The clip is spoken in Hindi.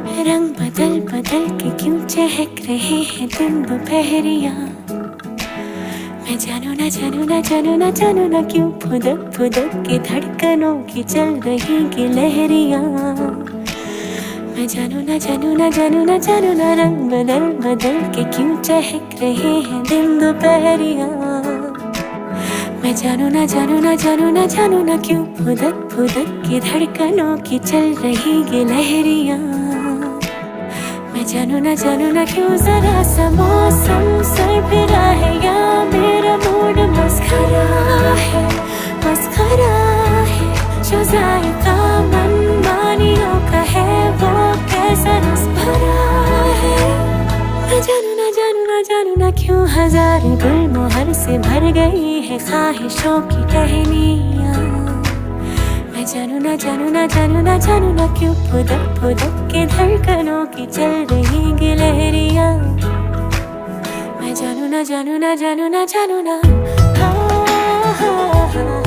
रंग बदल बदल के क्यों चहक रहे हैं दिन दोपहरिया। मैं जानू ना जानू ना जानू ना जानू ना क्यों फुदक फुदक के धड़कनों की चल रही गिलहरियाँ। मैं जानू ना जानू ना जानू ना जानू ना रंग बदल बदल के क्यों चहक रहे हैं दिन दोपहरिया। मैं जानू ना जानू ना जानू ना जानू ना क्यों फुदक फुदक के धड़कनों की चल रही गिलहरियाँ। मैं जानू ना क्यों जरा सा मौसम सरफिरा है या मेरा मूड मस्खरा है जो जायका मनमानियों का है वो कैसा रस भरा है। मैं जानू ना क्यों हजार गुलमोहर से भर गई है ख्वाहिशों की टहनियाँ। मैं जानू ना क्यों फुदक फुदक के धड़कनों की चल रही गिलहरियाँ। मैं जानू ना हाँ, हाँ, हाँ, हाँ।